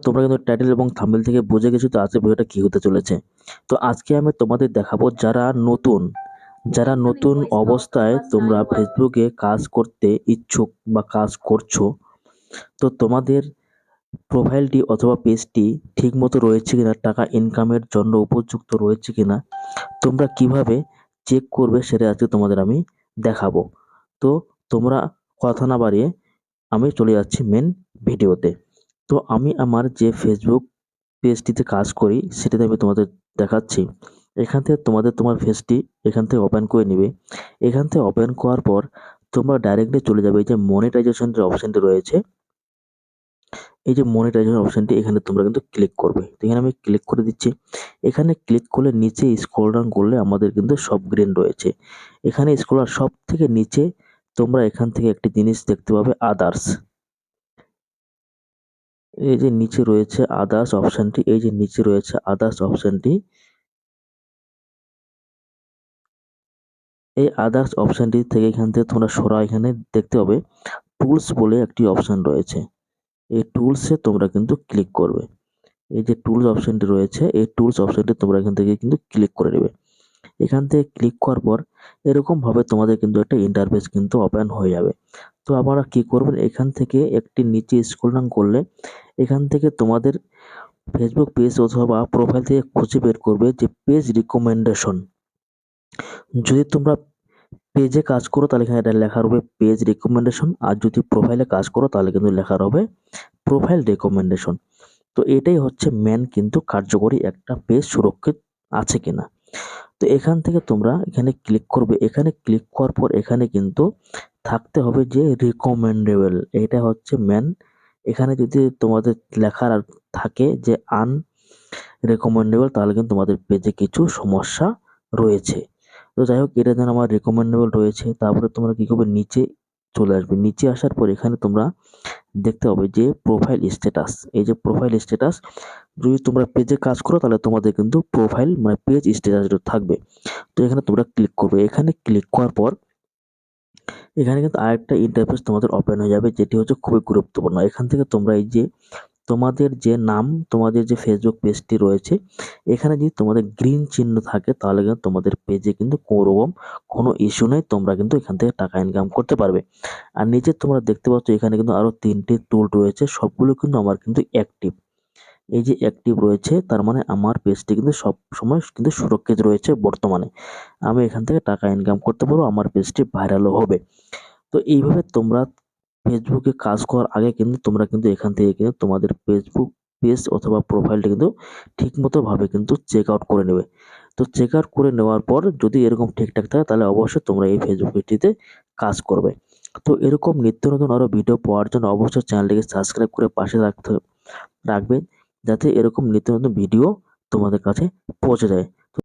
তোমরা কিন্তু টাইটেল এবং থাম্বনেল থেকে বুঝে গেছো তো আজকে ভিডিওটা কি হতে চলেছে। তো আজকে আমি তোমাদের দেখাবো যারা নতুন অবস্থায় তোমরা ফেসবুকে কাজ করতে ইচ্ছুক বা কাজ করছো, তো তোমাদের প্রোফাইলটি অথবা পেজটি ঠিকমতো রয়েছে কিনা, টাকা ইনকামের জন্য উপযুক্ত রয়েছে কিনা, তোমরা কিভাবে চেক করবে সেটা আজকে তোমাদের আমি দেখাবো। তো তোমরা কথা না বাড়িয়ে আমি চলে যাচ্ছি মেন ভিডিওতে। তো আমি আমার যে ফেসবুক পেজটিতে কাজ করি সেটাতে আমি তোমাদের দেখাচ্ছি। এখান থেকে তোমার পেজটি এখান থেকে ওপেন করে নিবে। এখান থেকে ওপেন করার পর তোমরা ডাইরেক্টলি চলে যাবে এই যে মনিটাইজেশন যে অপশনটি রয়েছে, এই যে মনিটাইজেশন অপশনটি এখানে তোমরা কিন্তু ক্লিক করবে। তো এখানে আমি ক্লিক করে দিচ্ছি। এখানে ক্লিক করলে নিচে স্ক্রল ডাউন করলে আমাদের কিন্তু সব গ্রিন রয়েছে। এখানে স্ক্রল সব থেকে নিচে তোমরা এখান থেকে একটি জিনিস দেখতে পাবে, আদার্স। এই যে নিচে রয়েছে আদার্স অপশনটি, এই যে নিচে রয়েছে আদার্স অপশনটি, এই আদার্স অপশনটি থেকে এখান থেকে তোমরা এখানে দেখতে পাবে টুলস বলে একটি অপশন রয়েছে। এই টুলসে তোমরা কিন্তু ক্লিক করবে। এই যে টুলস অপশনটি রয়েছে, এই টুলস অপশনটি তোমরা এখান থেকে কিন্তু ক্লিক করে নেবে। এখান থেকে ক্লিক করার পর এরকম ভাবে তোমাদের কিন্তু একটা ইন্টারফেস কিন্তু ওপেন হয়ে যাবে। তো আপনারা কি করবেন, এখান থেকে একটি নিচে স্ক্রল ডাউন করলে এখান থেকে তোমাদের ফেসবুক পেজ অথবা প্রোফাইল থেকে খুঁজে বের করবে যে পেজ রিকমেন্ডেশন। যদি তোমরা পেজে কাজ করো তাহলে এখানে এটা লেখা হবে পেজ রিকমেন্ডেশন, আর যদি প্রোফাইলে কাজ করো তাহলে কিন্তু লেখা হবে প্রোফাইল রিকমেন্ডেশন। তো এটাই হচ্ছে মেন কিন্তু কার্যকরী একটা পেজ সুরক্ষিত আছে কিনা। তো এখান থেকে তোমরা এখানে ক্লিক করবে। এখানে ক্লিক করার পর এখানে কিন্তু থাকতে হবে যে রিকমেন্ডেবল, এটা হচ্ছে মেন। এখানে যদি তোমাদের লেখার আর থাকে যে রিকমেন্ডেবল তাহলে কিন্তু তোমাদের পেজে কিছু সমস্যা রয়েছে। তো যাই হোক, এটা যেন আমার রিকমেন্ডেবল রয়েছে। তারপরে তোমরা কি করবে, নিচে চলে আসবে। নিচে আসার পর এখানে তোমরা দেখতে পাবে যে প্রোফাইল স্ট্যাটাস। এই যে প্রোফাইল স্ট্যাটাস, যদি তোমরা পেজে কাজ করো তাহলে তোমাদের কিন্তু প্রোফাইল মানে পেজ স্ট্যাটাস থাকবে। তো এখানে তোমরা ক্লিক করবে। এখানে ক্লিক করার পর এখানে কিন্তু আরেকটা ইন্টারফেস তোমাদের ওপেন হয়ে যাবে, যেটি হচ্ছে খুবই গুরুত্বপূর্ণ। এখান থেকে তোমরা এই যে তোমাদের যে নাম, তোমাদের যে ফেসবুক পেজটি রয়েছে, এখানে যদি তোমাদের গ্রিন চিহ্ন থাকে তাহলে কিন্তু তোমাদের পেজে কিন্তু কোনো ইস্যু নেই, তোমরা কিন্তু এখান থেকে টাকা ইনকাম করতে পারবে। আর নিচে তোমরা দেখতে পাচ্ছ এখানে কিন্তু আরো 3টি টুল রয়েছে, সবগুলো কিন্তু আমার কিন্তু অ্যাক্টিভ। এই যে অ্যাক্টিভ রয়েছে তার মানে আমার পেজটি কিন্তু সব সময় কিন্তু সুরক্ষিত রয়েছে বর্তমানে। আমি এখান থেকে টাকা ইনকাম করতে পারবো, আমার পেজটি ভাইরালও হবে। তো এইভাবে তোমরা ফেসবুকে কাজ করার আগে কিন্তু তোমরা কিন্তু এখান থেকে কিন্তু তোমাদের ফেসবুক পেজ অথবা প্রোফাইলটা কিন্তু ঠিকমতো ভাবে কিন্তু চেক আউট করে নেবে। তো চেক আউট করে নেওয়ার পর যদি এরকম ঠিকঠাক থাকে তাহলে অবশ্যই তোমরা এই ফেসবুক পেজটিতে কাজ করবে। তো এরকম নিত্য নতুন আরো ভিডিও পাওয়ার জন্য অবশ্যই চ্যানেলটিকে সাবস্ক্রাইব করে পাশে রাখবেন, যাতে এরকম নিত্য নতুন ভিডিও তোমাদের কাছে পৌঁছে যায়।